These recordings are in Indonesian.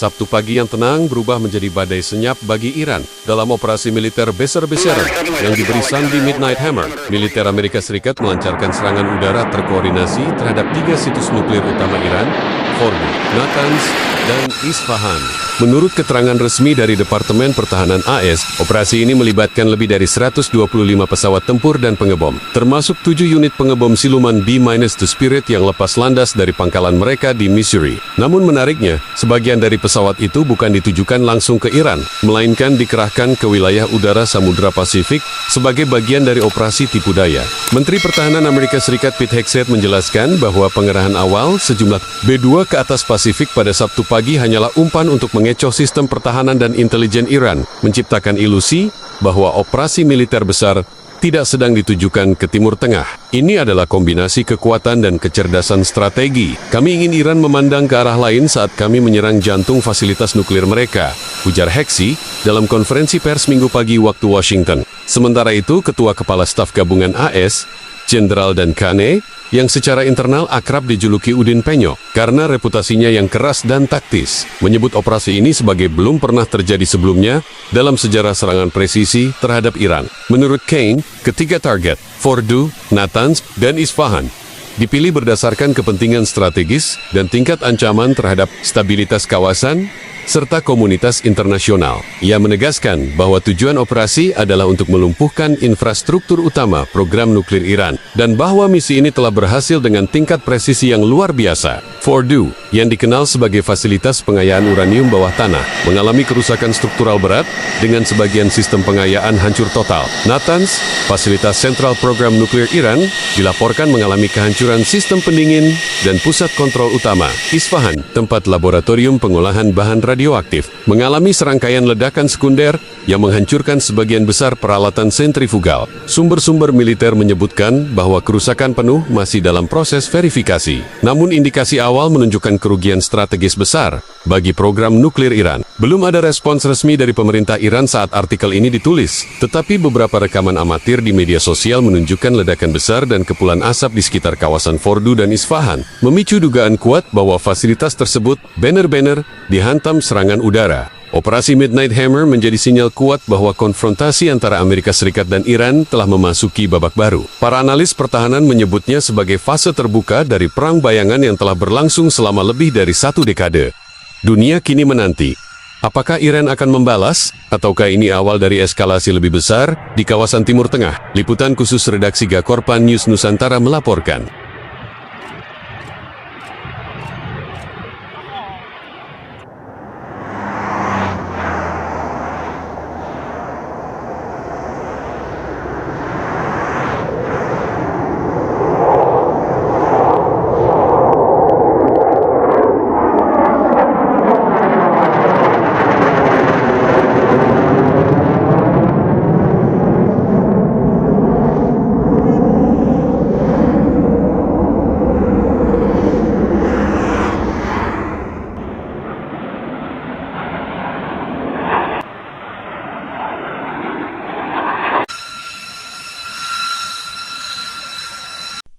Sabtu pagi yang tenang berubah menjadi badai senyap bagi Iran dalam operasi militer besar-besaran yang diberi sandi Midnight Hammer. Militer Amerika Serikat melancarkan serangan udara terkoordinasi terhadap 3 situs nuklir utama Iran, Fordo, Natanz, dan Isfahan. Menurut keterangan resmi dari Departemen Pertahanan AS, operasi ini melibatkan lebih dari 125 pesawat tempur dan pengebom, termasuk 7 unit pengebom siluman B-2 Spirit yang lepas landas dari pangkalan mereka di Missouri. Namun menariknya, sebagian dari pesawat itu bukan ditujukan langsung ke Iran, melainkan dikerahkan ke wilayah udara Samudra Pasifik sebagai bagian dari operasi tipu daya. Menteri Pertahanan Amerika Serikat Pete Hegseth menjelaskan bahwa pengerahan awal sejumlah B-2 ke atas Pasifik pada Sabtu pagi hanyalah umpan untuk mengecoh sistem pertahanan dan intelijen Iran, menciptakan ilusi bahwa operasi militer besar tidak sedang ditujukan ke Timur Tengah. Ini adalah kombinasi kekuatan dan kecerdasan strategi. Kami ingin Iran memandang ke arah lain saat kami menyerang jantung fasilitas nuklir mereka, ujar Hegseth dalam konferensi pers Minggu pagi waktu Washington. Sementara itu, Ketua Kepala Staf Gabungan AS, Jenderal Dan Kane, yang secara internal akrab dijuluki Udin Penyok karena reputasinya yang keras dan taktis, menyebut operasi ini sebagai belum pernah terjadi sebelumnya dalam sejarah serangan presisi terhadap Iran. Menurut Kane, ketiga target, Fordo, Natanz, dan Isfahan, dipilih berdasarkan kepentingan strategis dan tingkat ancaman terhadap stabilitas kawasan serta komunitas internasional. Ia menegaskan bahwa tujuan operasi adalah untuk melumpuhkan infrastruktur utama program nuklir Iran, dan bahwa misi ini telah berhasil dengan tingkat presisi yang luar biasa. Fordo, yang dikenal sebagai fasilitas pengayaan uranium bawah tanah, mengalami kerusakan struktural berat dengan sebagian sistem pengayaan hancur total. Natanz, fasilitas sentral program nuklir Iran, dilaporkan mengalami kehancuran sistem pendingin dan pusat kontrol utama. Isfahan, tempat laboratorium pengolahan bahan radioaktif, mengalami serangkaian ledakan sekunder yang menghancurkan sebagian besar peralatan sentrifugal. Sumber-sumber militer menyebutkan bahwa kerusakan penuh masih dalam proses verifikasi. Namun indikasi awal menunjukkan kerugian strategis besar bagi program nuklir Iran. Belum ada respons resmi dari pemerintah Iran saat artikel ini ditulis, tetapi beberapa rekaman amatir di media sosial menunjukkan ledakan besar dan kepulan asap di sekitar kawasan Fordo dan Isfahan, memicu dugaan kuat bahwa fasilitas tersebut benar-benar dihantam serangan udara. Operasi Midnight Hammer menjadi sinyal kuat bahwa konfrontasi antara Amerika Serikat dan Iran telah memasuki babak baru. Para analis pertahanan menyebutnya sebagai fase terbuka dari perang bayangan yang telah berlangsung selama lebih dari 1 dekade. Dunia kini menanti, apakah Iran akan membalas, ataukah ini awal dari eskalasi lebih besar di kawasan Timur Tengah? Liputan khusus redaksi Gakorpan News Nusantara melaporkan.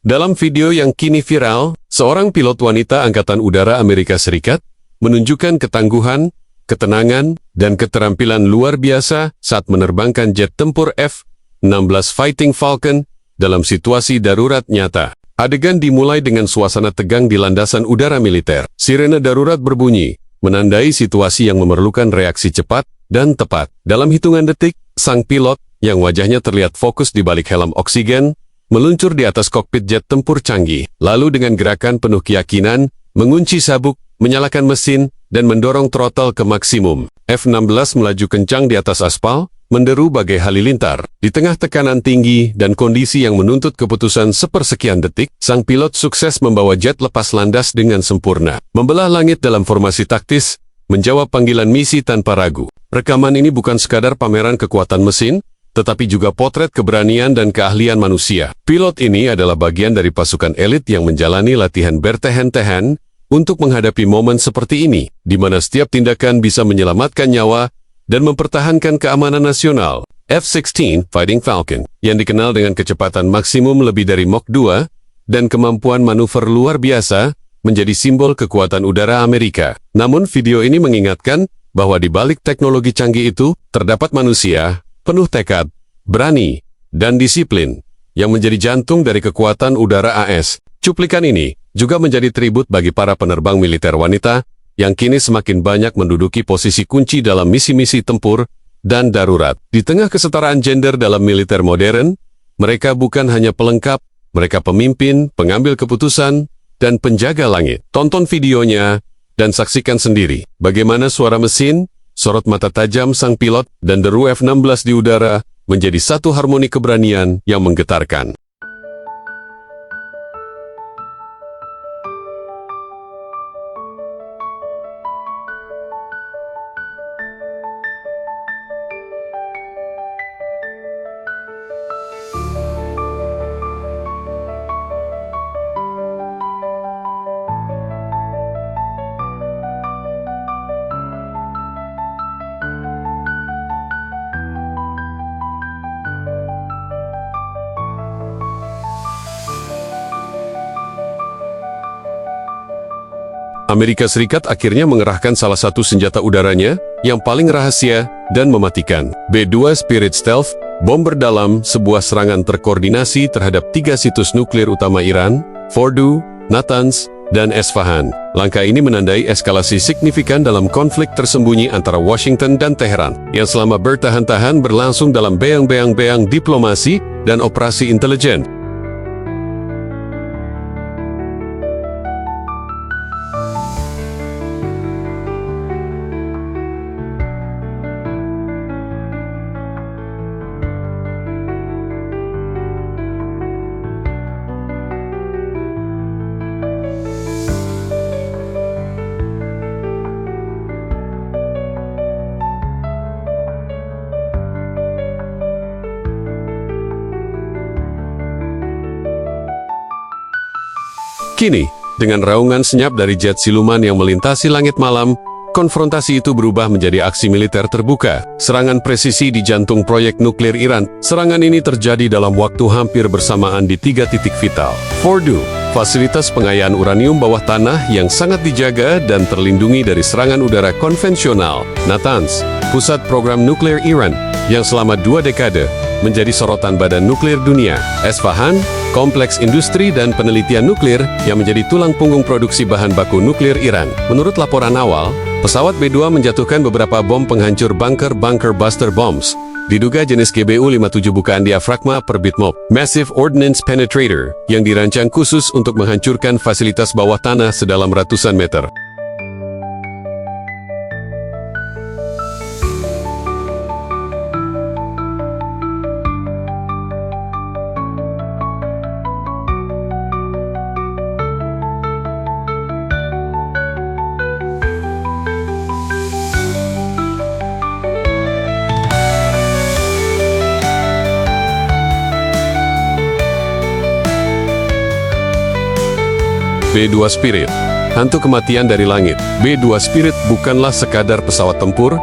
Dalam video yang kini viral, seorang pilot wanita Angkatan Udara Amerika Serikat menunjukkan ketangguhan, ketenangan, dan keterampilan luar biasa saat menerbangkan jet tempur F-16 Fighting Falcon dalam situasi darurat nyata. Adegan dimulai dengan suasana tegang di landasan udara militer. Sirene darurat berbunyi, menandai situasi yang memerlukan reaksi cepat dan tepat. Dalam hitungan detik, sang pilot, yang wajahnya terlihat fokus di balik helm oksigen, meluncur di atas kokpit jet tempur canggih, lalu dengan gerakan penuh keyakinan, mengunci sabuk, menyalakan mesin, dan mendorong throttle ke maksimum. F-16 melaju kencang di atas aspal, menderu bagai halilintar. Di tengah tekanan tinggi dan kondisi yang menuntut keputusan sepersekian detik, sang pilot sukses membawa jet lepas landas dengan sempurna. Membelah langit dalam formasi taktis, menjawab panggilan misi tanpa ragu. Rekaman ini bukan sekadar pameran kekuatan mesin, tetapi juga potret keberanian dan keahlian manusia. Pilot ini adalah bagian dari pasukan elit yang menjalani latihan bertahan-tahan untuk menghadapi momen seperti ini, di mana setiap tindakan bisa menyelamatkan nyawa dan mempertahankan keamanan nasional. F-16 Fighting Falcon, yang dikenal dengan kecepatan maksimum lebih dari Mach 2 dan kemampuan manuver luar biasa, menjadi simbol kekuatan udara Amerika. Namun video ini mengingatkan bahwa di balik teknologi canggih itu terdapat manusia penuh tekad, berani, dan disiplin yang menjadi jantung dari kekuatan udara AS. Cuplikan ini juga menjadi tribut bagi para penerbang militer wanita yang kini semakin banyak menduduki posisi kunci dalam misi-misi tempur dan darurat. Di tengah kesetaraan gender dalam militer modern, mereka bukan hanya pelengkap, mereka pemimpin, pengambil keputusan, dan penjaga langit. Tonton videonya dan saksikan sendiri bagaimana suara mesin, sorot mata tajam sang pilot, dan deru F-16 di udara menjadi satu harmoni keberanian yang menggetarkan. Amerika Serikat akhirnya mengerahkan salah satu senjata udaranya yang paling rahasia dan mematikan. B-2 Spirit Stealth, bom berdalam sebuah serangan terkoordinasi terhadap 3 situs nuklir utama Iran, Fordow, Natanz, dan Esfahan. Langkah ini menandai eskalasi signifikan dalam konflik tersembunyi antara Washington dan Teheran, yang selama bertahan-tahan berlangsung dalam beang-beang diplomasi dan operasi intelijen. Kini, dengan raungan senyap dari jet siluman yang melintasi langit malam, konfrontasi itu berubah menjadi aksi militer terbuka. Serangan presisi di jantung proyek nuklir Iran. Serangan ini terjadi dalam waktu hampir bersamaan di 3 titik vital. Fordow, fasilitas pengayaan uranium bawah tanah yang sangat dijaga dan terlindungi dari serangan udara konvensional. Natanz, pusat program nuklir Iran, yang selama 2 dekade menjadi sorotan badan nuklir dunia. Esfahan, kompleks industri dan penelitian nuklir yang menjadi tulang punggung produksi bahan baku nuklir Iran. Menurut laporan awal, pesawat B-2 menjatuhkan beberapa bom penghancur bunker buster bombs, diduga jenis GBU-57 bukaan diafragma per bitmop, Massive Ordnance Penetrator, yang dirancang khusus untuk menghancurkan fasilitas bawah tanah sedalam ratusan meter. B-2 Spirit, hantu kematian dari langit. B-2 Spirit bukanlah sekadar pesawat tempur,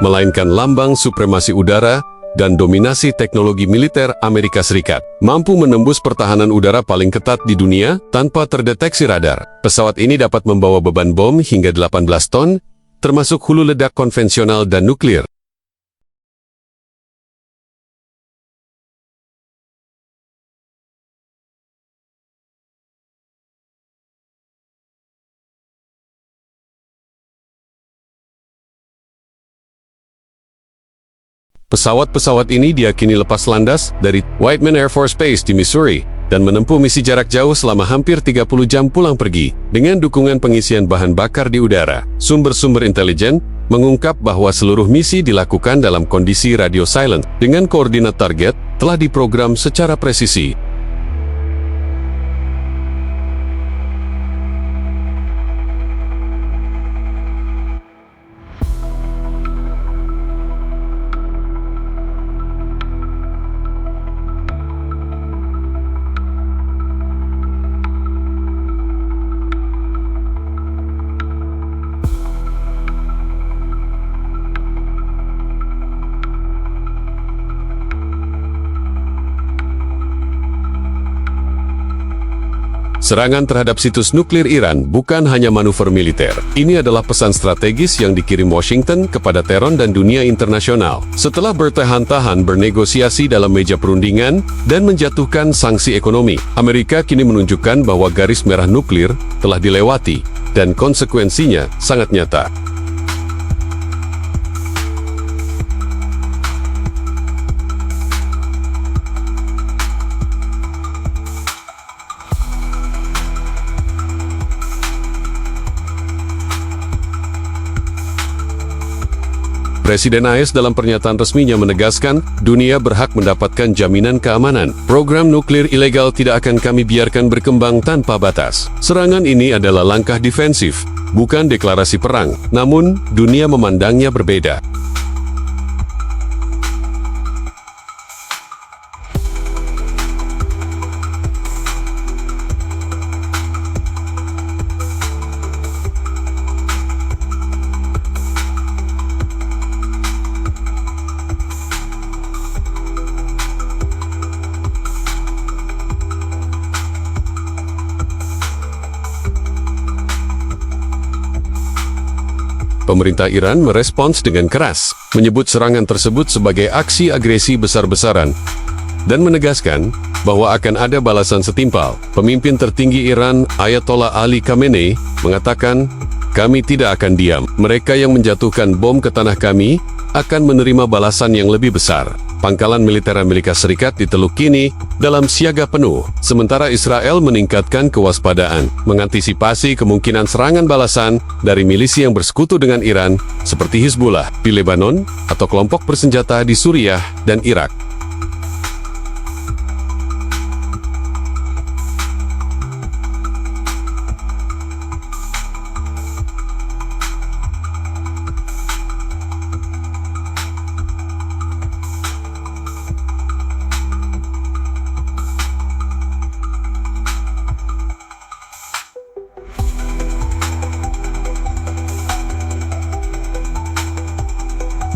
melainkan lambang supremasi udara dan dominasi teknologi militer Amerika Serikat. Mampu menembus pertahanan udara paling ketat di dunia tanpa terdeteksi radar. Pesawat ini dapat membawa beban bom hingga 18 ton, termasuk hulu ledak konvensional dan nuklir. Pesawat-pesawat ini diyakini lepas landas dari Whiteman Air Force Base di Missouri dan menempuh misi jarak jauh selama hampir 30 jam pulang pergi dengan dukungan pengisian bahan bakar di udara. Sumber-sumber intelijen mengungkap bahwa seluruh misi dilakukan dalam kondisi radio silent dengan koordinat target telah diprogram secara presisi. Serangan terhadap situs nuklir Iran bukan hanya manuver militer. Ini adalah pesan strategis yang dikirim Washington kepada Tehran dan dunia internasional. Setelah bertahan-tahan bernegosiasi dalam meja perundingan dan menjatuhkan sanksi ekonomi, Amerika kini menunjukkan bahwa garis merah nuklir telah dilewati dan konsekuensinya sangat nyata. Presiden AS dalam pernyataan resminya menegaskan, dunia berhak mendapatkan jaminan keamanan. Program nuklir ilegal tidak akan kami biarkan berkembang tanpa batas. Serangan ini adalah langkah defensif, bukan deklarasi perang, namun dunia memandangnya berbeda. Pemerintah Iran merespons dengan keras, menyebut serangan tersebut sebagai aksi agresi besar-besaran, dan menegaskan bahwa akan ada balasan setimpal. Pemimpin tertinggi Iran, Ayatollah Ali Khamenei, mengatakan, "Kami tidak akan diam. Mereka yang menjatuhkan bom ke tanah kami akan menerima balasan yang lebih besar." Pangkalan militer Amerika Serikat di Teluk kini dalam siaga penuh, sementara Israel meningkatkan kewaspadaan, mengantisipasi kemungkinan serangan balasan dari milisi yang bersekutu dengan Iran, seperti Hizbullah di Lebanon atau kelompok bersenjata di Suriah dan Irak.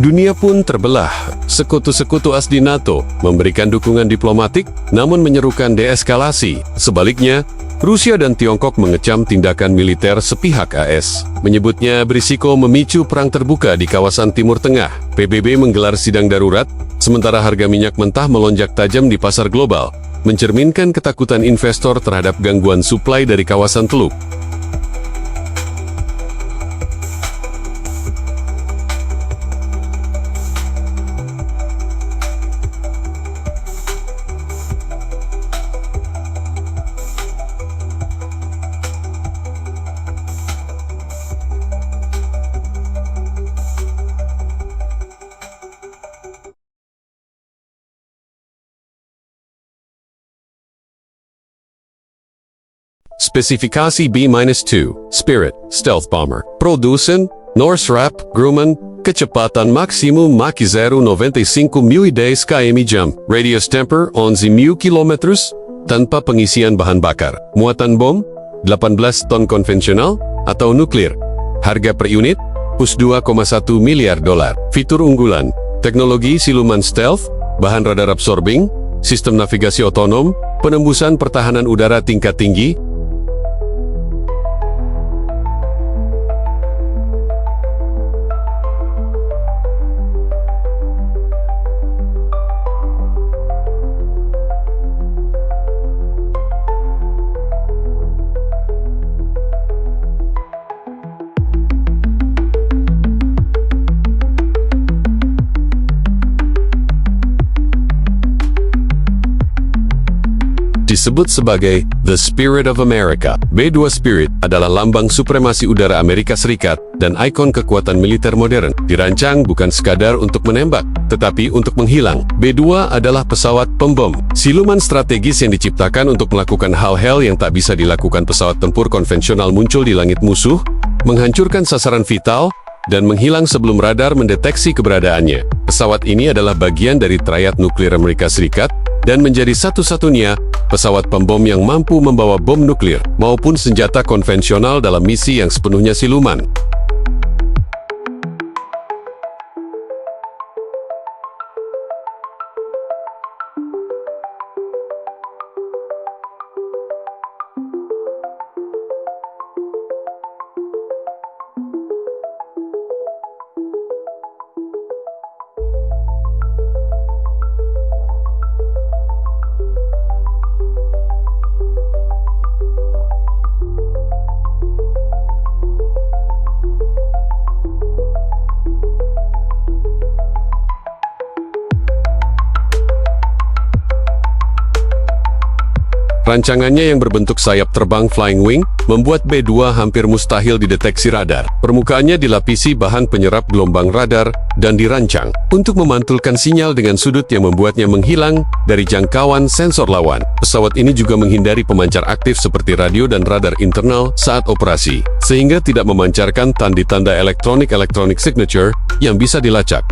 Dunia pun terbelah. Sekutu-sekutu AS di NATO memberikan dukungan diplomatik, namun menyerukan deeskalasi. Sebaliknya, Rusia dan Tiongkok mengecam tindakan militer sepihak AS, menyebutnya berisiko memicu perang terbuka di kawasan Timur Tengah. PBB menggelar sidang darurat, sementara harga minyak mentah melonjak tajam di pasar global, mencerminkan ketakutan investor terhadap gangguan suplai dari kawasan Teluk. Spesifikasi B-2 Spirit Stealth Bomber. Produsen Northrop Grumman. Kecepatan maksimum Mach 0,95 mph km/jam. Radius temper 11 km tanpa pengisian bahan bakar. Muatan bom 18 ton konvensional atau nuklir. Harga per unit US $2,1 miliar. Fitur unggulan: teknologi siluman stealth, bahan radar absorbing, sistem navigasi otonom, penembusan pertahanan udara tingkat tinggi. Disebut sebagai The Spirit of America. B-2 Spirit adalah lambang supremasi udara Amerika Serikat dan ikon kekuatan militer modern. Dirancang bukan sekadar untuk menembak, tetapi untuk menghilang. B-2 adalah pesawat pembom, siluman strategis yang diciptakan untuk melakukan hal-hal yang tak bisa dilakukan pesawat tempur konvensional muncul di langit musuh, menghancurkan sasaran vital, dan menghilang sebelum radar mendeteksi keberadaannya. Pesawat ini adalah bagian dari triad nuklir Amerika Serikat dan menjadi satu-satunya pesawat pembom yang mampu membawa bom nuklir maupun senjata konvensional dalam misi yang sepenuhnya siluman. Rancangannya yang berbentuk sayap terbang flying wing membuat B-2 hampir mustahil dideteksi radar. Permukaannya dilapisi bahan penyerap gelombang radar dan dirancang untuk memantulkan sinyal dengan sudut yang membuatnya menghilang dari jangkauan sensor lawan. Pesawat ini juga menghindari pemancar aktif seperti radio dan radar internal saat operasi, sehingga tidak memancarkan tanda-tanda elektronik signature yang bisa dilacak.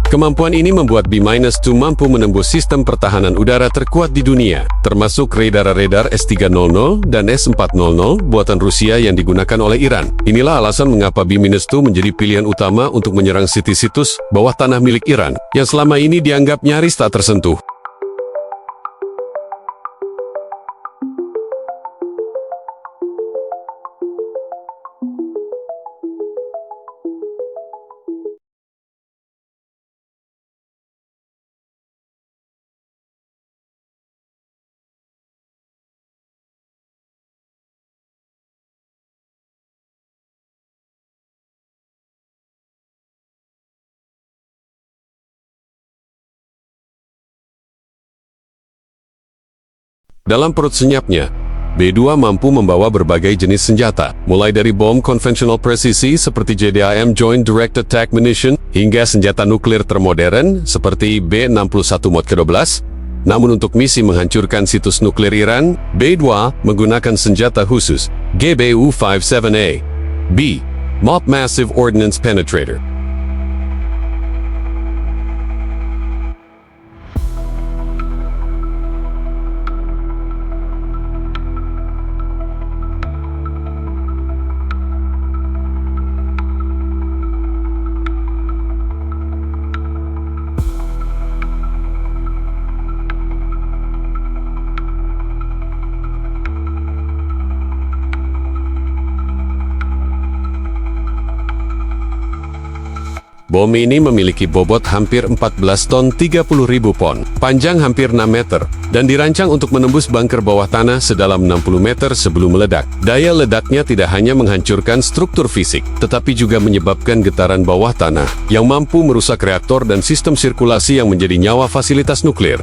Kemampuan ini membuat B-2 mampu menembus sistem pertahanan udara terkuat di dunia, termasuk radar S-300 dan S-400 buatan Rusia yang digunakan oleh Iran. Inilah alasan mengapa B-2 menjadi pilihan utama untuk menyerang situs-situs bawah tanah milik Iran, yang selama ini dianggap nyaris tak tersentuh. Dalam perut senyapnya, B-2 mampu membawa berbagai jenis senjata, mulai dari bom konvensional presisi seperti JDAM Joint Direct Attack Munition, hingga senjata nuklir termodern seperti B-61 Mod ke-12. Namun untuk misi menghancurkan situs nuklir Iran, B-2 menggunakan senjata khusus, GBU-57A, B, MOP Massive Ordnance Penetrator. Bom ini memiliki bobot hampir 14 ton 30.000 pon, panjang hampir 6 meter, dan dirancang untuk menembus bunker bawah tanah sedalam 60 meter sebelum meledak. Daya ledaknya tidak hanya menghancurkan struktur fisik, tetapi juga menyebabkan getaran bawah tanah, yang mampu merusak reaktor dan sistem sirkulasi yang menjadi nyawa fasilitas nuklir.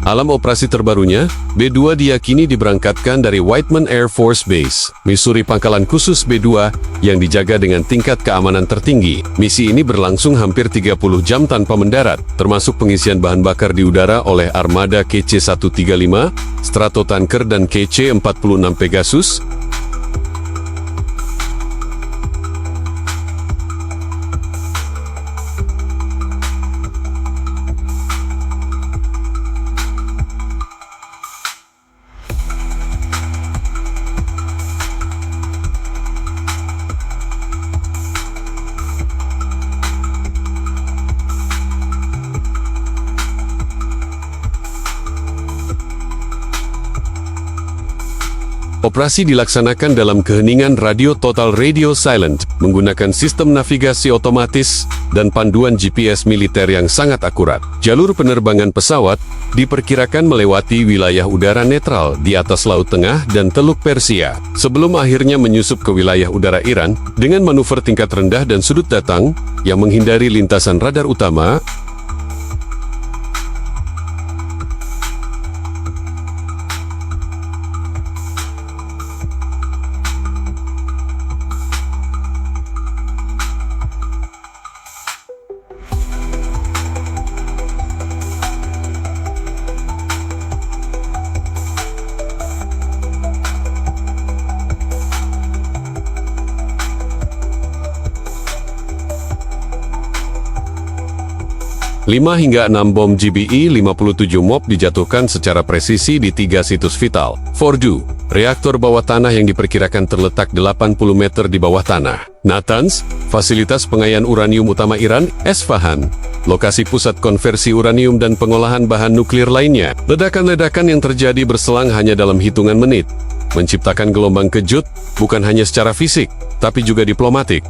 Alam operasi terbarunya, B-2 diyakini diberangkatkan dari Whiteman Air Force Base, Missouri. Pangkalan khusus B-2 yang dijaga dengan tingkat keamanan tertinggi. Misi ini berlangsung hampir 30 jam tanpa mendarat, termasuk pengisian bahan bakar di udara oleh armada KC-135, Stratotanker dan KC-46 Pegasus. Operasi dilaksanakan dalam keheningan radio total radio silent, menggunakan sistem navigasi otomatis dan panduan GPS militer yang sangat akurat. Jalur penerbangan pesawat diperkirakan melewati wilayah udara netral di atas Laut Tengah dan Teluk Persia, sebelum akhirnya menyusup ke wilayah udara Iran dengan manuver tingkat rendah dan sudut datang yang menghindari lintasan radar utama. Lima hingga 6 bom GBE-57 MOB dijatuhkan secara presisi di 3 situs vital. Fordow, reaktor bawah tanah yang diperkirakan terletak 80 meter di bawah tanah. Natanz, fasilitas pengaian uranium utama Iran. Esfahan, lokasi pusat konversi uranium dan pengolahan bahan nuklir lainnya. Ledakan-ledakan yang terjadi berselang hanya dalam hitungan menit, menciptakan gelombang kejut, bukan hanya secara fisik, tapi juga diplomatik.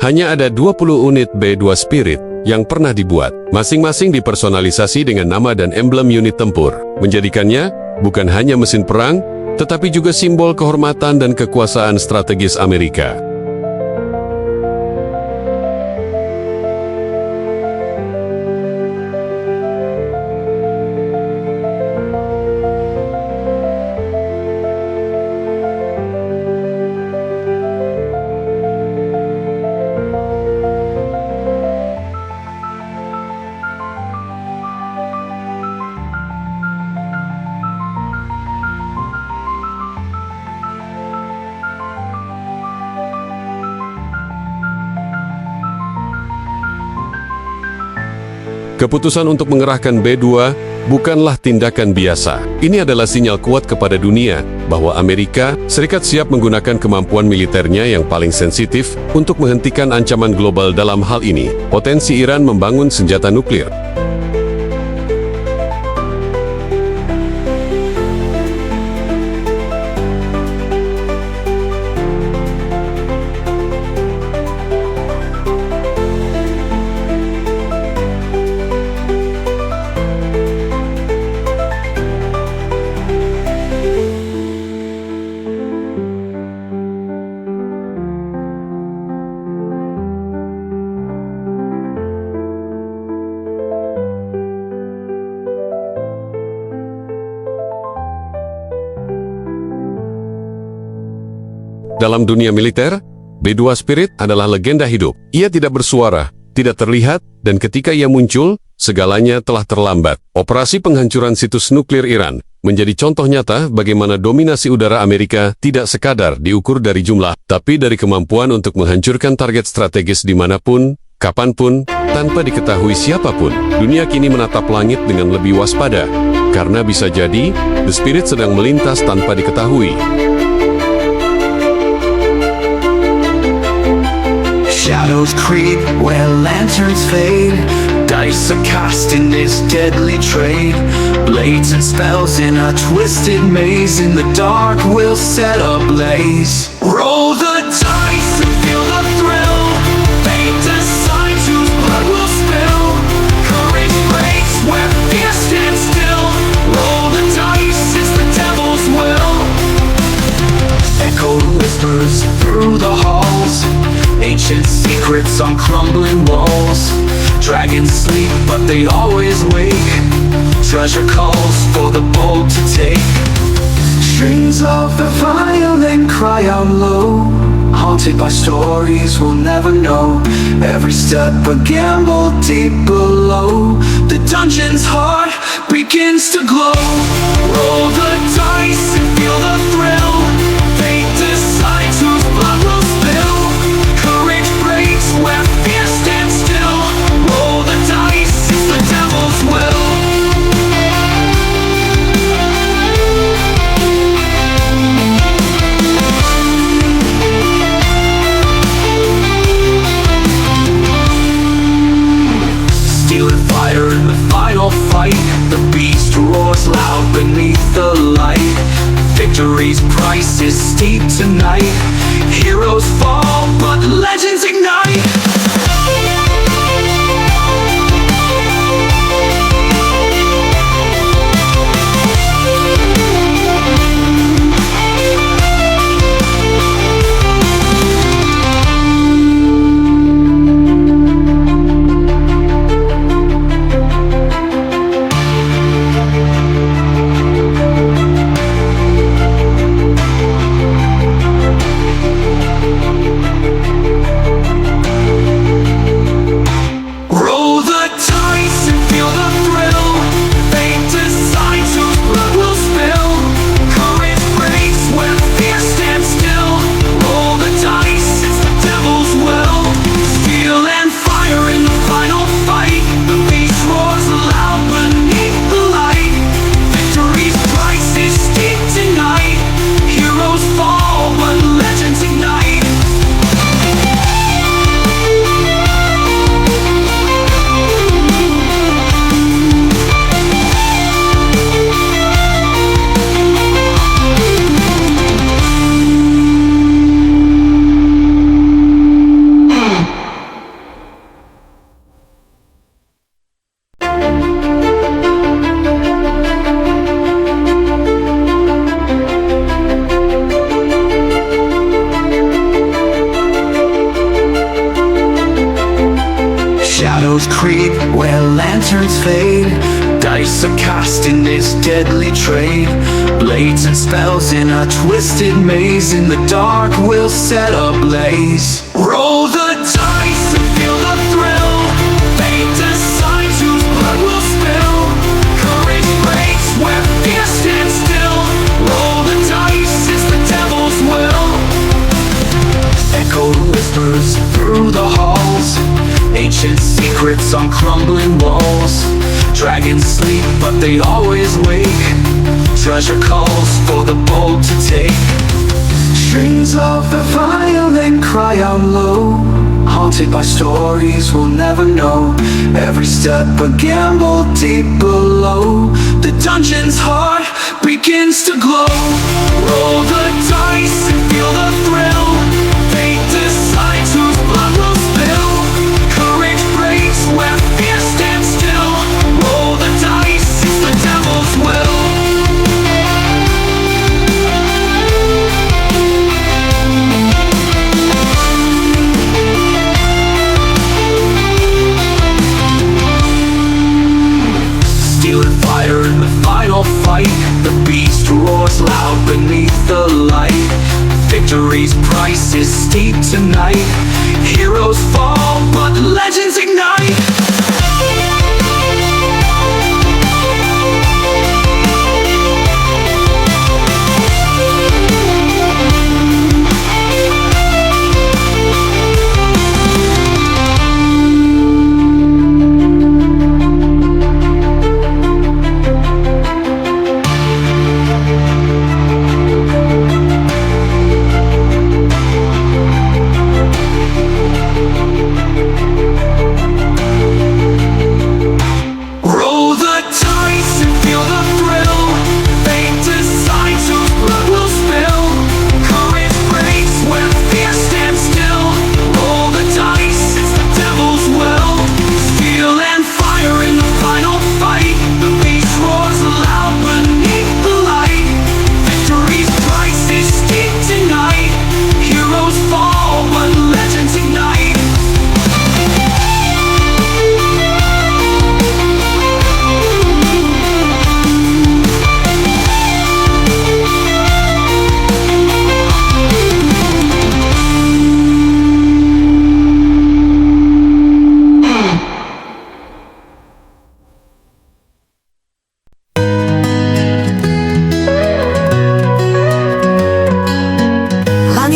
Hanya ada 20 unit B-2 Spirit yang pernah dibuat, masing-masing dipersonalisasi dengan nama dan emblem unit tempur, menjadikannya bukan hanya mesin perang, tetapi juga simbol kehormatan dan kekuasaan strategis Amerika. Keputusan untuk mengerahkan B-2 bukanlah tindakan biasa. Ini adalah sinyal kuat kepada dunia bahwa Amerika Serikat siap menggunakan kemampuan militernya yang paling sensitif untuk menghentikan ancaman global dalam hal ini, potensi Iran membangun senjata nuklir. Dalam dunia militer, B-2 Spirit adalah legenda hidup. Ia tidak bersuara, tidak terlihat, dan ketika ia muncul, segalanya telah terlambat. Operasi penghancuran situs nuklir Iran menjadi contoh nyata bagaimana dominasi udara Amerika tidak sekadar diukur dari jumlah, tapi dari kemampuan untuk menghancurkan target strategis dimanapun, kapanpun, tanpa diketahui siapapun. Dunia kini menatap langit dengan lebih waspada, karena bisa jadi The Spirit sedang melintas tanpa diketahui. Shadows creep where lanterns fade. Dice are cast in this deadly trade. Blades and spells in a twisted maze. In the dark we'll set ablaze. Roll the dice and feel the thrill. Fate decides whose blood will spill. Courage breaks where fear stands still. Roll the dice, it's the devil's will. Echo whispers through the halls. Ancient secrets on crumbling walls. Dragons sleep, but they always wake. Treasure calls for the bold to take. Strings of the violin cry out low. Haunted by stories we'll never know. Every step a gamble deep below. The dungeon's heart begins to glow. Roll the dice and feel the thrill. Fate decides whose blood will spill. Courage breaks where fear stands still. Roll the dice, it's the devil's will. the light. Victory's price is steep tonight. Heroes fall, but legends ignite. Roll the dice and feel the thrill. Fate decides whose blood will spill. Courage breaks when fear stands still. Roll the dice, it's the devil's will. Steel and fire in the final fight. The beast roars loud beneath the light. Victory's price is steep tonight. Heroes fall, but legends ignite. Shadows creep where lanterns fade. Dice are cast in this deadly trade. Blades and spells in a twisted maze. In the dark we'll set ablaze. Roll the dice and feel the thrill. Fate decides whose blood will spill. Courage breaks where fear stands still. Roll the dice, it's the devil's will. Echoed whispers through the halls. Ancient secrets on crumbling walls. Dragons sleep, but they always wake. Treasure calls for the bold to take. Strings of the violin cry out low. Haunted by stories we'll never know. Every step a gamble deep below. The dungeon's heart begins to glow. Roll the dice and feel the thrill. Fate decides whose blood will spill. Courage breaks where fear stands still. Roll the dice, it's the devil's will. Steel and fire in the final fight. The beast roars loud beneath the light. Victory's price is steep tonight. Heroes fall, but legends ignite.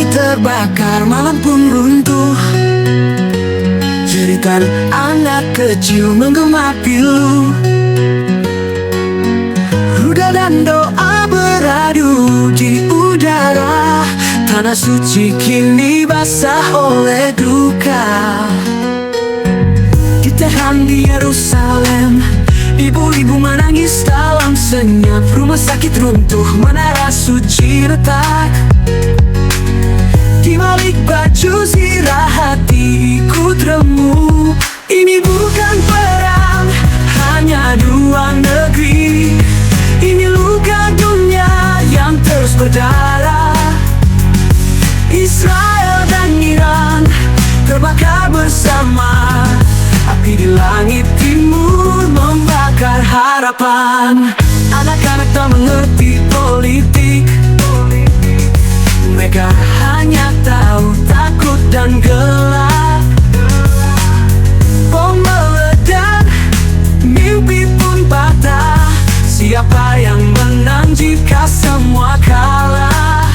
terbakar, malam pun runtuh. Jeritan anak kecil menggema pilu. Ruda dan doa beradu di udara. Tanah suci kini basah oleh duka. Di Teheran, di Yerusalem, Ibu-ibu menangis dalam senyap, rumah sakit runtuh, menara suci retak. Di balik baju zirah hati ikut remuk. Ini bukan perang, hanya dua negeri. Ini luka dunia yang terus berdarah. Israel dan Iran terbakar bersama. Api di langit timur membakar harapan. Anak-anak tak mengerti politik. Mereka hanya tahu takut dan gelap. Bom meledak, mimpi pun patah. Siapa yang menang jika semua kalah?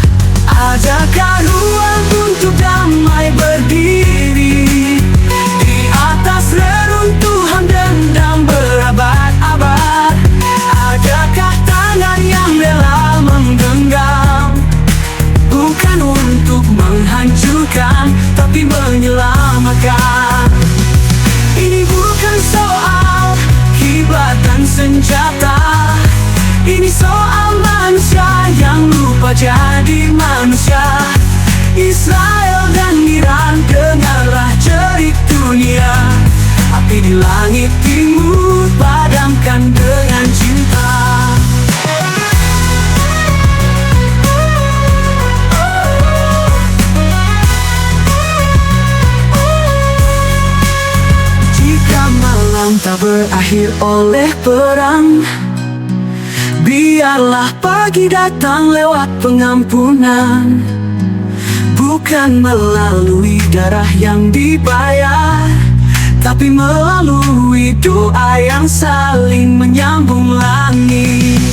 Adakah ruang untuk damai berdiri di atas reruntuhan dendam berabad-abad? Adakah tangan yang rela menggenggam, bukan untuk menghancurkan, tapi menyelamatkan? Ini bukan soal kiblat dan senjata. Ini soal manusia yang lupa jadi manusia. Israel dan Iran, dengarlah jerit dunia. Api di langit timur padamkan dengan cinta. Jika malam tak berakhir oleh perang, biarlah pagi datang lewat pengampunan. Bukan melalui darah yang dibayar, tapi melalui doa yang saling menyambung langit.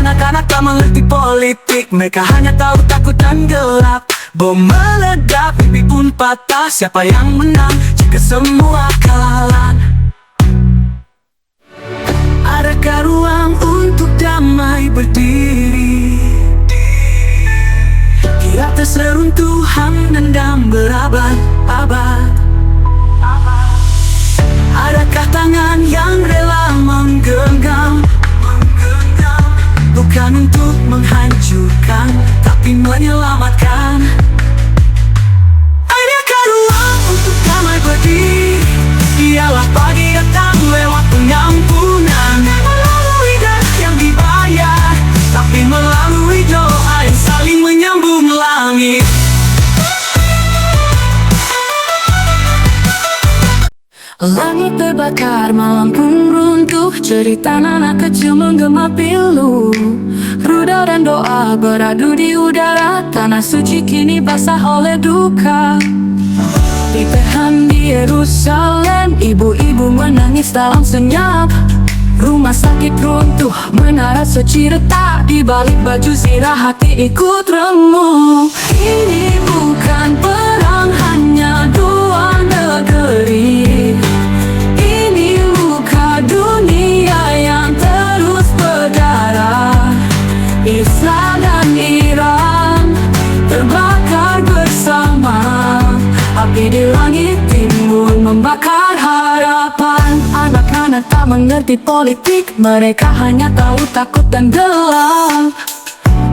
Anak-anak tak mengerti politik, mereka hanya tahu takut dan gelap. Bom meledak, mimpi pun patah. Siapa yang menang jika semua kalah? Adakah ruang untuk damai berdiri di atas reruntuhan dendam berabad-abad? Adakah tangan yang rela menggenggam, bukan untuk menghancurkan, tapi menyelamatkan? Adakah ruang untuk damai berdiri? Dialah pagi datang lewat pengampunan. Melalui darah yang dibayar, tapi melalui doa yang saling menyambung langit. Langit terbakar, malam pun runtuh. Cerita anak kecil menggema pilu. Rudal dan doa beradu di udara. Tanah suci kini basah oleh duka. Di Teheran, di Yerusalem, ibu-ibu menangis dalam senyap. Rumah sakit runtuh, menara suci retak. Di balik baju zirah hati ikut remuk. Ini bukan perang, hanya dua negeri. Israel dan Iran terbakar bersama. Api di langit timur membakar harapan. Anak-anak tak mengerti politik, mereka hanya tahu takut dan gelap.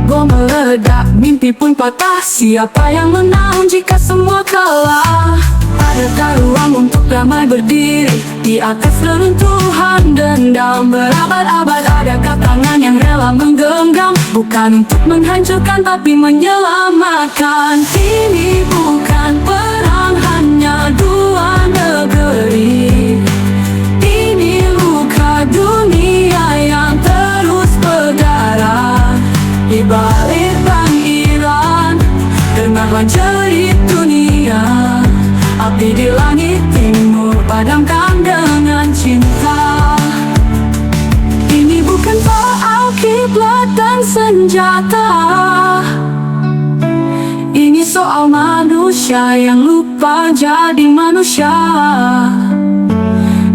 Bom meledak, mimpi pun patah. Siapa yang menang jika semua kalah? Adakah ruang untuk damai berdiri di atas reruntuhan dendam berabad-abad? Adakah tangan yang rela menggenggam, bukan untuk menghancurkan, tapi menyelamatkan? Ini bukan perang, hanya dua negeri. Ini luka dunia yang terus berdarah. Di balik bang Iran, dengarlah jerit dunia. Api senjata. Ini soal manusia yang lupa jadi manusia.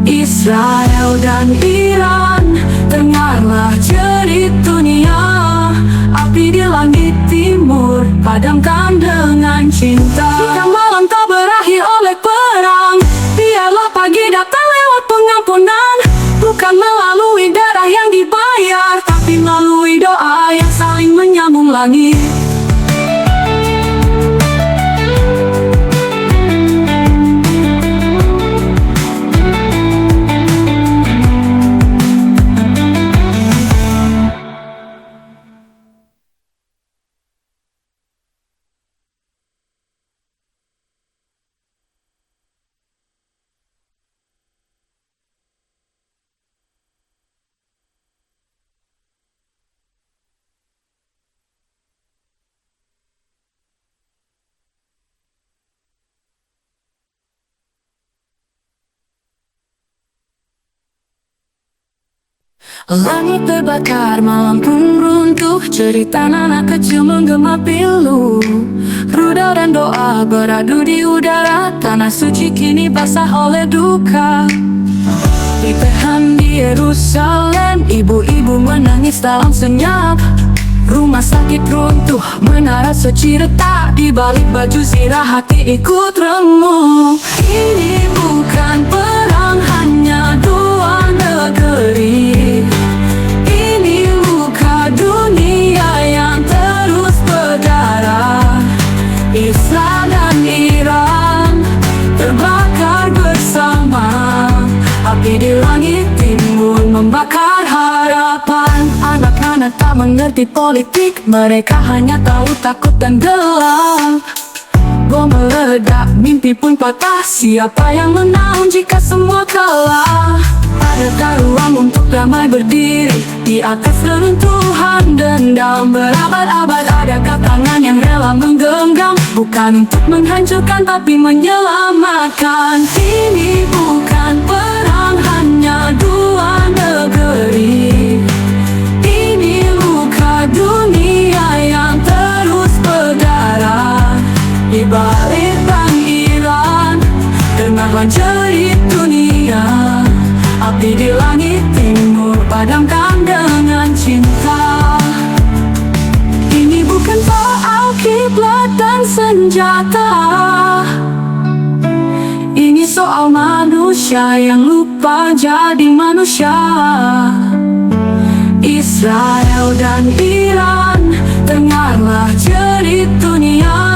Israel dan Iran, dengarlah jerit dunia. Api di langit timur padamkan dengan cinta. Jika malam tak berakhir oleh perang, biarlah pagi datang lewat pengampunan. Bukan melalui darah yang dibayar, tapi melalui doa yang saling menyambung langit. Langit terbakar, malam pun runtuh. Cerita anak kecil menggema pilu. Rudal dan doa beradu di udara. Tanah suci kini basah oleh duka. Di Teheran, di Yerusalem, ibu-ibu menangis dalam senyap. Rumah sakit runtuh, menara suci retak. Di balik baju zirah hati ikut remuk. Ini bukan perang, hanya dua negeri. Ini luka dunia yang terus berdarah. Israel dan Iran terbakar bersama. Api di langit timur membakar harapan. Anak-anak tak mengerti politik, mereka hanya tahu takut dan gelap. Bom meledak, mimpi pun patah. Siapa yang menang jika semua kalah? Adakah ruang untuk damai berdiri di atas reruntuhan dendam berabad-abad? Adakah tangan yang rela menggenggam, bukan untuk menghancurkan tapi menyelamatkan? Ini bukan perang, hanya dua negeri. Ini luka dunia yang terus berdarah. Di balik perang Iran, dengarlah jerit dunia. Api di langit timur padamkan dengan cinta. Ini bukan soal kiblat dan senjata. Ini soal manusia yang lupa jadi manusia. Israel dan Iran, dengarlah jerit dunia.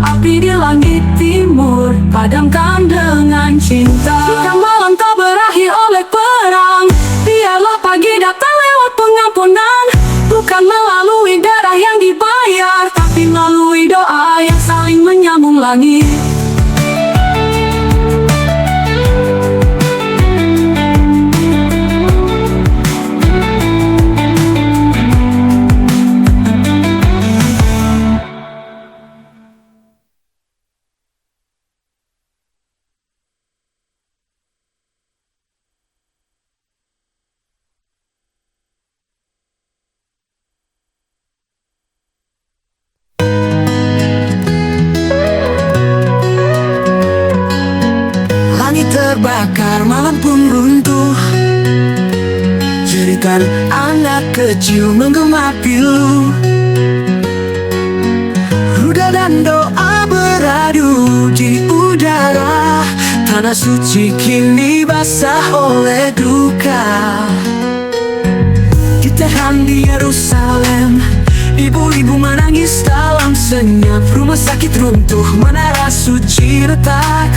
Api di langit timur padamkan dengan cinta. Jika malam tak berakhir oleh perang, biarlah pagi datang lewat pengampunan. Bukan melalui darah yang dibayar, tapi melalui doa yang saling menyambung langit. Terbakar, malam pun runtuh. Jeritan anak kecil menggema pilu. Rudal dan doa beradu di udara. Tanah suci kini basah oleh duka. Di Teheran, di Yerusalem, ibu-ibu menangis dalam senyap. Rumah sakit runtuh, menara suci retak.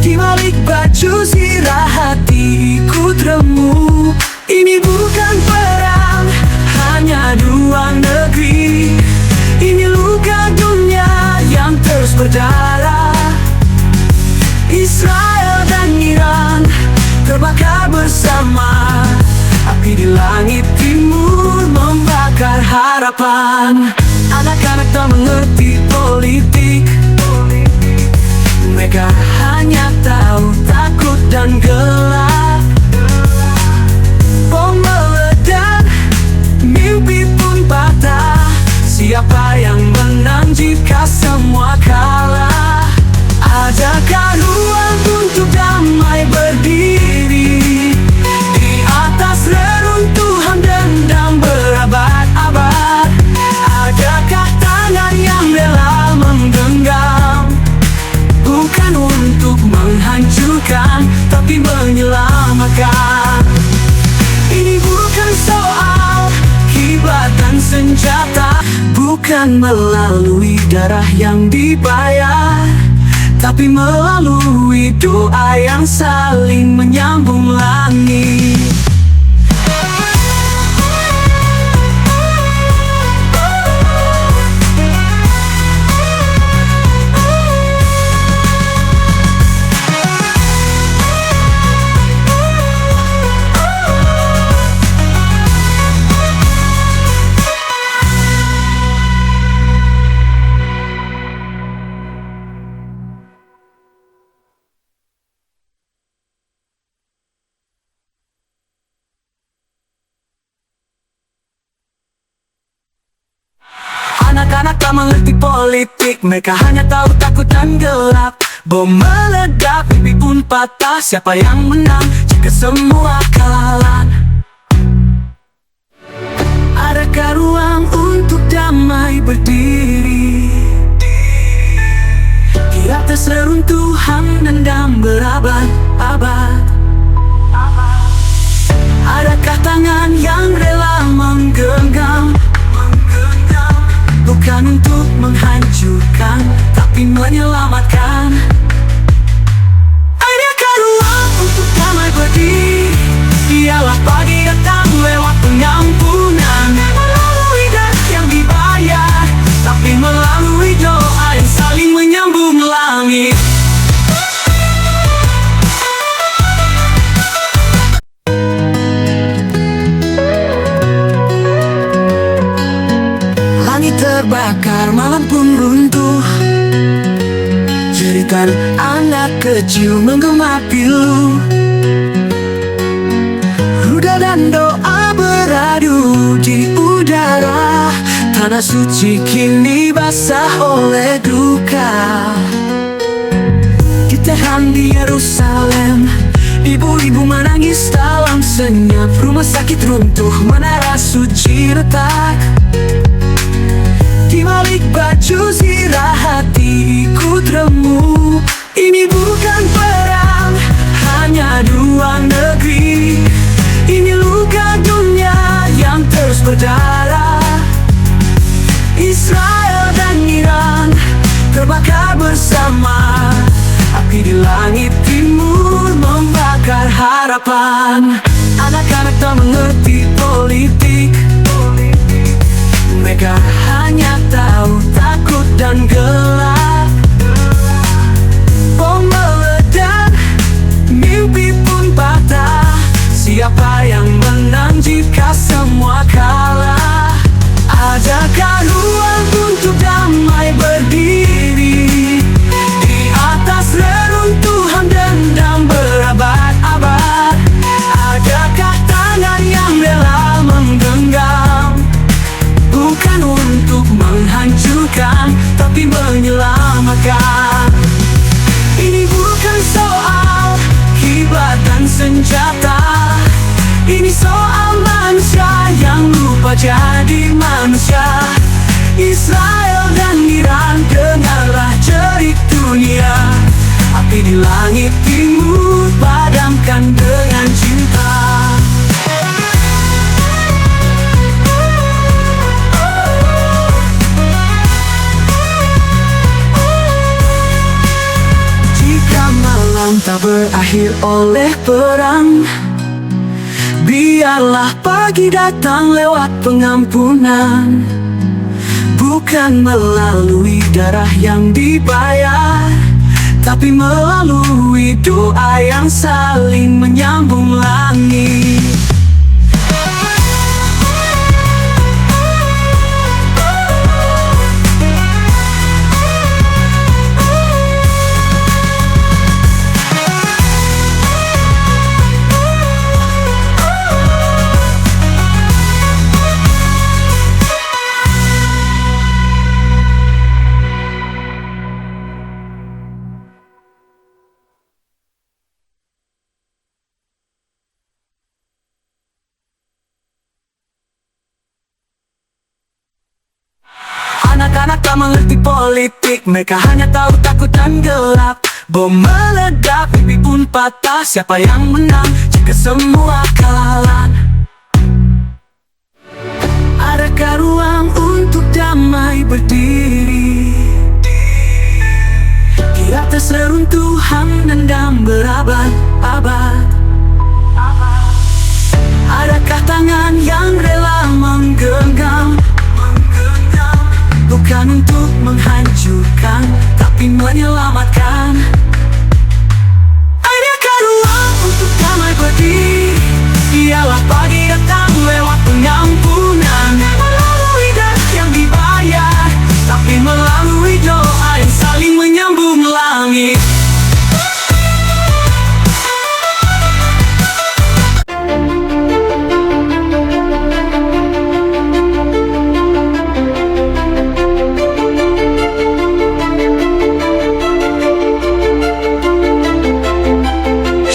Di balik baju zirah hati ikut remuk. Ini bukan perang, hanya dua negeri. Ini luka dunia yang terus berdarah. Israel dan Iran terbakar bersama. Api di langit timur membakar harapan. Anak-anak tak mengerti politik, mereka hanya tahu takut dan gelap. Bom meledak, mimpi tapi menyelamatkan. Ini bukan soal kiblat dan senjata, bukan melalui darah yang dibayar, tapi melalui doa yang saling menyambung langit. Anak-anak tak mengerti politik, mereka hanya tahu takut dan gelap. Bom meledak, mimpi pun patah, siapa yang menang jika semua kalah? Adakah ruang untuk damai berdiri di atas reruntuhan dendam berabad-abad? Adakah tangan yang rela menggenggam, bukan untuk menghancurkan, tapi menyelamatkan? Adakah ruang untuk damai berdiri? Dialah pagi datang lewat pengampunan, melalui darah yang dibayar, tapi melalui doa yang saling menyambung langit. Terbakar, malam pun runtuh, jeritan anak kecil menggema pilu. Ruda dan doa beradu di udara, tanah suci kini basah oleh duka. Di Tehran, di Yerusalem, ibu-ibu menangis dalam senyap. Rumah sakit runtuh, menara suci retak. Di balik baju zirah hati ikut remuk. Ini bukan perang, hanya dua negeri. Ini luka dunia yang terus berdarah. Israel dan Iran terbakar bersama, api di langit timur membakar harapan. Anak-anak tak mengerti politik, mereka hanya tahu takut dan gelap. Bom meledak, mimpi pun patah, siapa yang menang jika semua kalah? Adakah ruang untuk damai berdiri di atas reruntuhan dendam berabad-abad? Adakah tangan yang rela menggenggam, bukan untuk menghancurkan, tapi menyelamatkan? Ini bukan soal kiblat dan senjata, ini soal manusia yang lupa jadi manusia. Israel dan Iran, dengarlah jerit dunia, api di langit timur padamkan dengan cinta. Tak berakhir oleh perang, biarlah pagi datang lewat pengampunan, bukan melalui darah yang dibayar, tapi melalui doa yang saling menyambung langit. Anak-anak tak mengerti politik, mereka hanya tahu takut dan gelap. Bom meledak, pipi pun patah. Siapa yang menang jika semua kalah? Adakah ruang untuk damai berdiri di atas reruntuhan dendam berabad-abad? Adakah tangan yang rela menggenggam bukan untuk menghancurkan, tapi menyelamatkan? Adakah ruang untuk damai berdiri? Ialah pagi datang lewat pengampunan, melalui darah yang dibayar, tapi melalui doa yang saling menyambung langit.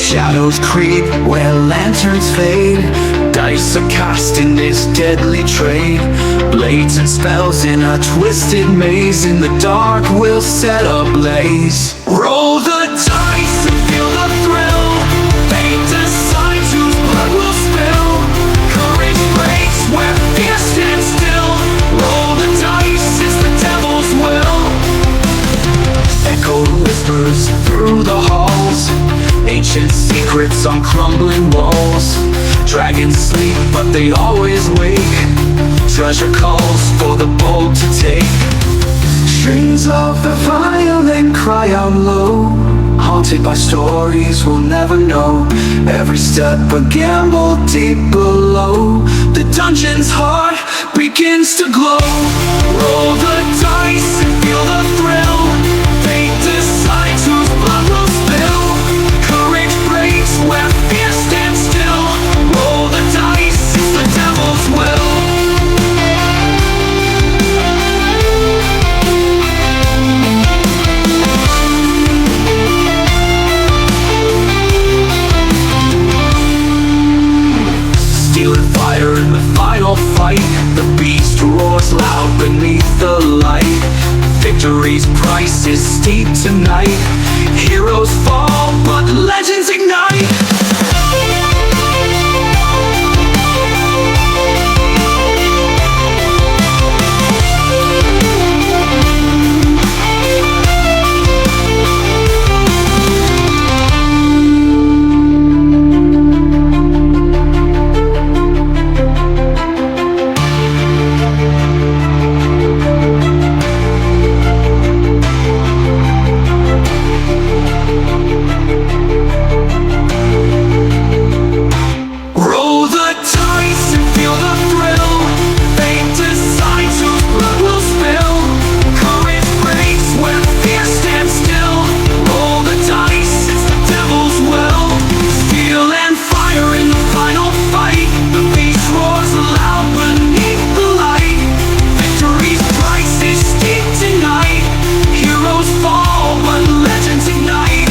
Shadows creep where lanterns fade. Dice are cast in this deadly trade. Blades and spells in a twisted maze. In the dark we'll set ablaze. Roll the dice and feel the thrill. Fate decides whose blood will spill. Courage breaks where fear stands still. Roll the dice, it's the devil's will. Echo whispers through the halls. Ancient secrets on crumbling walls. Dragons sleep, but they always wake. Treasure calls for the bold to take. Strings of the violin cry out low. Haunted by stories we'll never know. Every step a gamble deep below. The dungeon's heart begins to glow. Roll the dice and feel the thrill. Fate decides whose blood will spill. Courage breaks where fear stands still. Roll the dice, it's the devil's will. Steel and fire in the final fight. The beast roars loud beneath the light. Victory's price is steep tonight. Heroes fall, but legends ignite. Roll the dice and feel the thrill. Fate decides whose blood will spill. Courage breaks where fear stands still. Roll the dice, it's the devil's will. Steel and fire in the final fight. The beast roars loud beneath the light. Victory's price is steep tonight. Heroes fall, but legends ignite.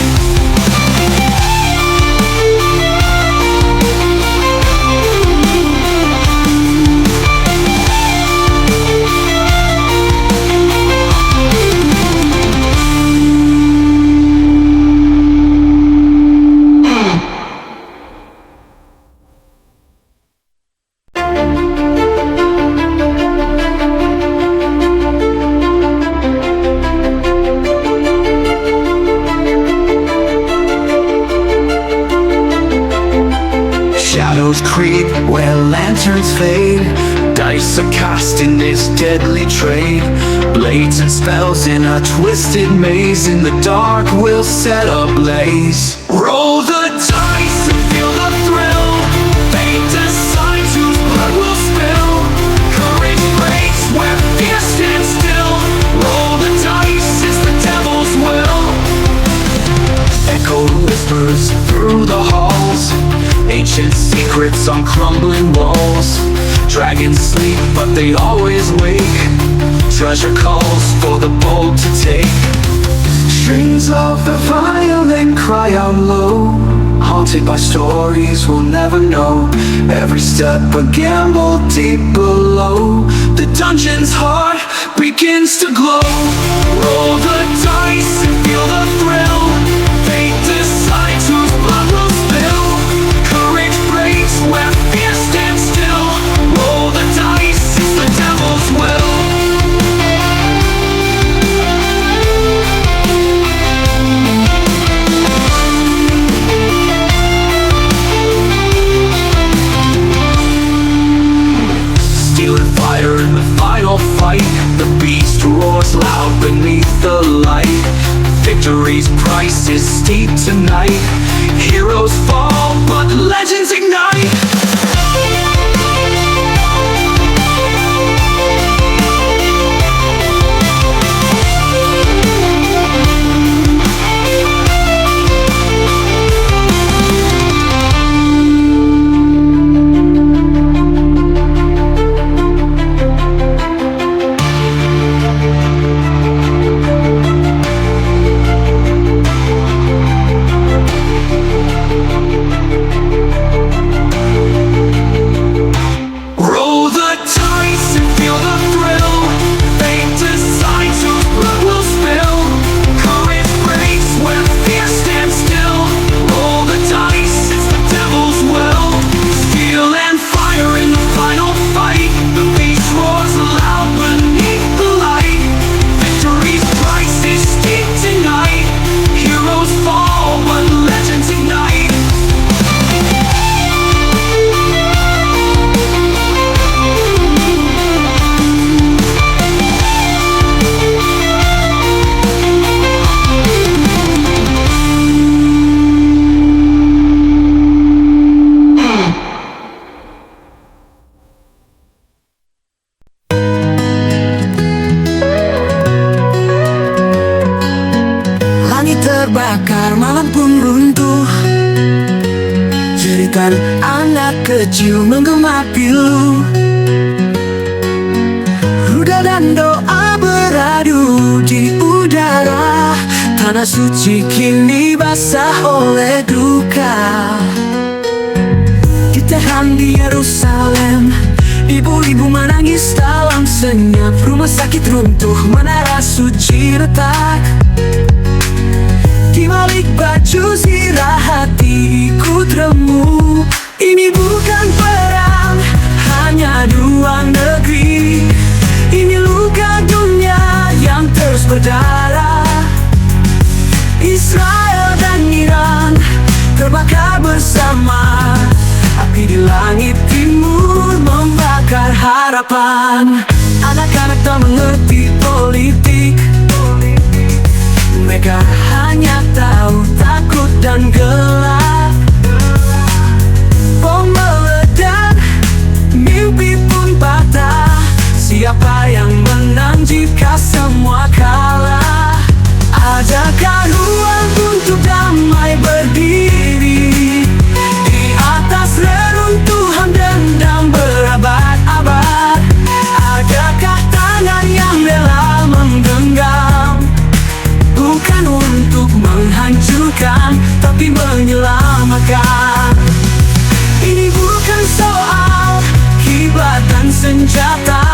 Shadows creep where lanterns fade. Dice are cast in this deadly trade. Blades and spells in a twisted maze. In the dark we'll set ablaze. Roll the dice and feel the thrill. Fate decides whose blood will spill. Courage breaks where fear stands still. Roll the dice, it's the devil's will. Echo whispers through the halls. Ancient secrets on crumbling walls. Dragons sleep, but they always wake. Treasure calls for the bold to take. Strings of the violin cry out low. Haunted by stories we'll never know. Every step a gamble deep below. The dungeon's heart begins to glow. Roll the dice and feel the thrill. cerita anak kecil menggema pilu. Rudal dan doa beradu di udara. Tanah suci kini basah oleh duka. Di Tehran di Yerusalem, ibu-ibu menangis dalam senyap. Rumah sakit runtuh, menara suci retak. Di balik baju zirah hati ikut remuk. Ini bukan perang, hanya dua negeri. Ini luka dunia yang terus berdarah. Israel dan Iran terbakar bersama. Api di langit timur membakar harapan. Anak-anak tak mengerti politik. Mereka hanya tahu takut dan gelap. Bom meledak, mimpi pun patah. Siapa yang menang jika semua kalah? Adakah ruang untuk damai berdiri di atas reruntuhan dendam berabad-abad? Adakah tangan yang rela menggenggam, bukan untuk menghancurkan, tapi menyelamatkan? Ini bukan soal kiblat dan senjata.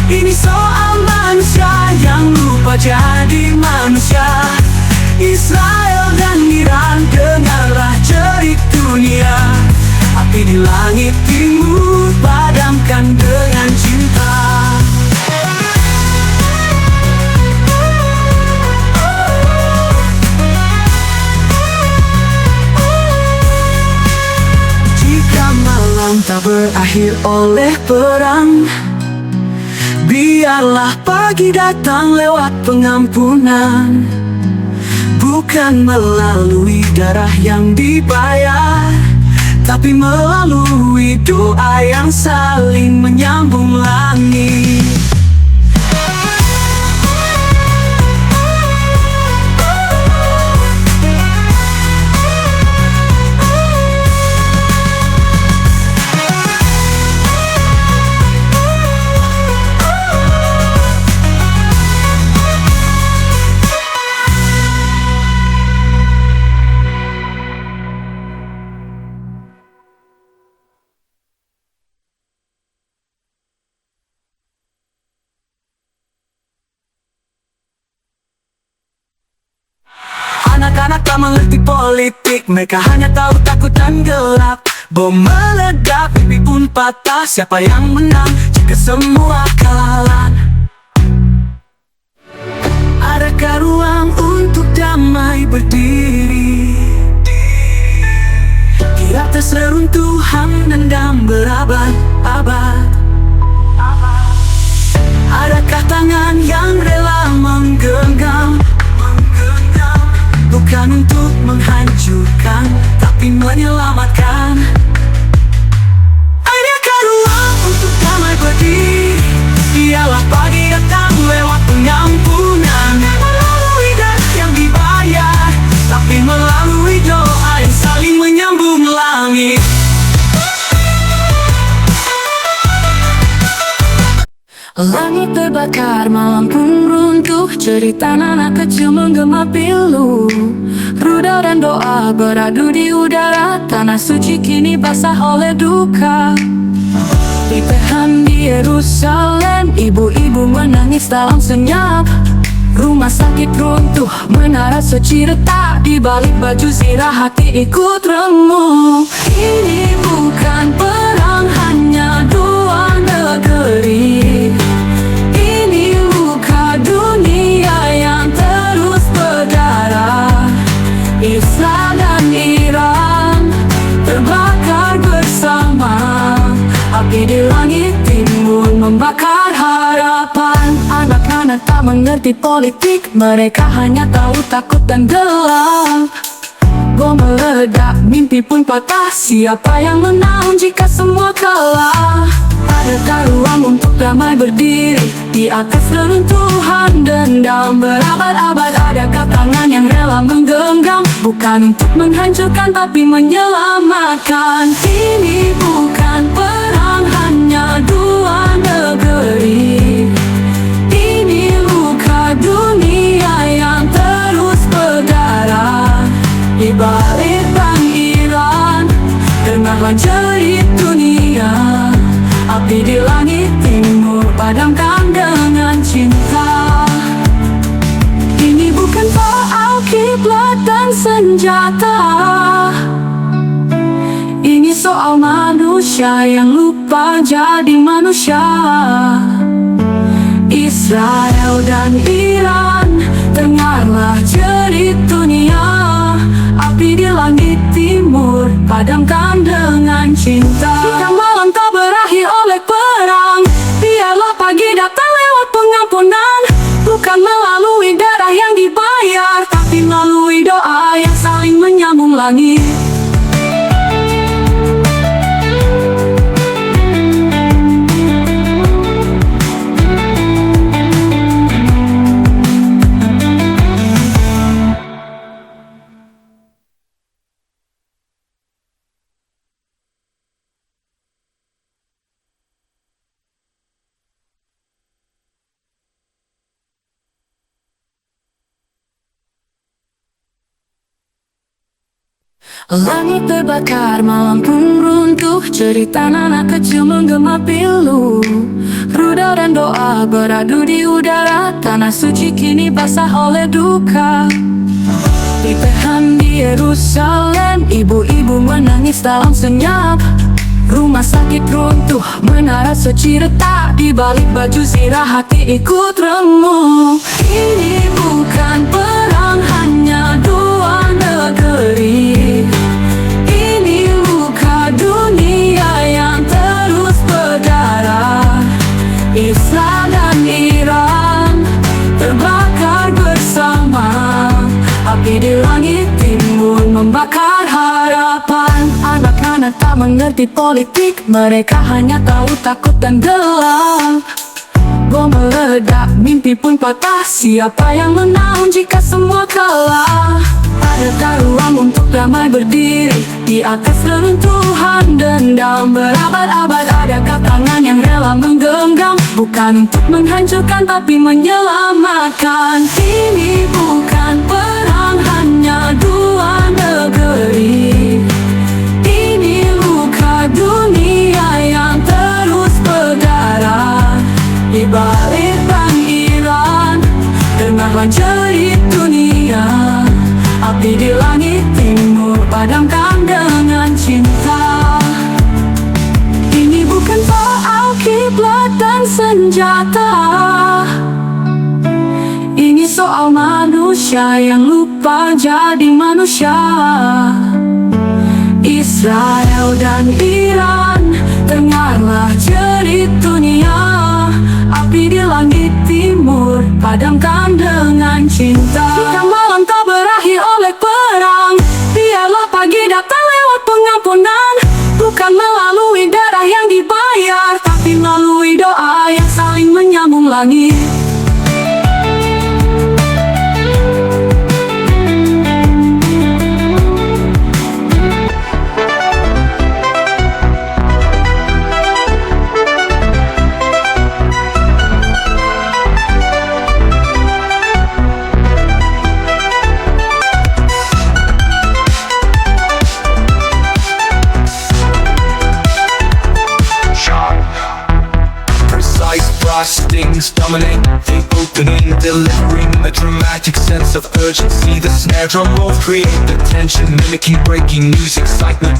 Ini soal manusia yang lupa jadi manusia. Israel dan Iran, dengarlah jerit dunia. Api di langit timur padamkan dengan cinta. Jika malam tak berakhir oleh perang, biarlah pagi datang lewat pengampunan. Bukan melalui darah yang dibayar, tapi melalui doa yang saling menyambung langit. Anak-anak tak mengerti politik. Mereka hanya tahu takut dan gelap. Bom meledak, mimpi pun patah. Siapa yang menang jika semua kalah? Adakah ruang untuk damai berdiri di atas reruntuhan dendam berabad-abad? Adakah tangan yang rela menggenggam, bukan untuk menghancurkan, tapi menyelamatkan? Adakah ruang untuk damai berdiri? Ialah pagi datang lewat pengampunan. Melalui darah yang dibayar, tapi melalui doa yang saling menyambung langit. Langit terbakar, malam pun runtuh. Cerita anak kecil menggema pilu. Rudal dan doa beradu di udara. Tanah suci kini basah oleh duka. Di Tehran di Yerusalem, ibu-ibu menangis dalam senyap. Rumah sakit runtuh, menara suci retak. Di balik baju zirah hati ikut remuk. Ini bukan perang, hanya dua negeri. Israel dan Iran terbakar bersama. Api di langit timur membakar harapan. Anak-anak tak mengerti politik. Mereka hanya tahu takut dan gelap. Bom meledak, mimpi pun patah. Siapa yang menang jika semua kalah? Adakah ruang untuk damai berdiri di atas reruntuhan dendam berabad-abad? Adakah tangan yang rela menggenggam, bukan untuk menghancurkan tapi menyelamatkan? Ini bukan perang hanya dua negeri. Ini luka dunia yang terus berdarah. Di balik perang Iran, dengarlah jerit dunia. Api di langit timur padamkan dengan cinta. Ini bukan soal kiblat dan senjata. Ini soal manusia yang lupa jadi manusia. Israel dan Iran, dengarlah jerit dunia. Api di langit timur padamkan dengan cinta. Jika malam tak berakhir oleh perang, biarlah pagi datang lewat pengampunan. Bukan melalui darah yang dibayar, tapi melalui doa yang saling menyambung langit. Langit terbakar, malam pun runtuh. Cerita anak kecil menggema pilu. Rudal dan doa beradu di udara. Tanah suci kini basah oleh duka. Di Teheran di Yerusalem, ibu-ibu menangis dalam senyap. Rumah sakit runtuh, menara suci retak. Di balik baju zirah hati ikut remuk. Ini bukan perang hanya dua negeri. Ini luka dunia yang terus berdarah. Israel dan Iran terbakar bersama. Api di langit timur membakar harapan. Anak-anak tak mengerti politik, mereka hanya tahu takut dan gelap. Bom meledak, mimpi pun patah. Siapa yang menang jika semua kalah? Adakah ruang untuk damai berdiri di atas reruntuhan dendam berabad-abad? Adakah tangan yang rela menggenggam, bukan untuk menghancurkan tapi menyelamatkan? Ini bukan perang hanya dua negeri. Ini luka dunia yang terus berdarah. Di balik perang Iran, dengarlah jerit dunia. Api di langit timur padamkan dengan cinta. Ini bukan soal kiblat dan senjata. Ini soal manusia yang lupa jadi manusia. Israel dan Iran, dengarlah jerit dunia. Api di langit timur padamkan dengan cinta. Jika malam tak berakhir oleh perang, biarlah pagi datang lewat pengampunan. Bukan melalui darah yang dibayar, tapi melalui doa yang saling menyambung langit. Stings dominate the opening, delivering a dramatic sense of urgency. The snare drum rolls create the tension, mimicking breaking news excitement.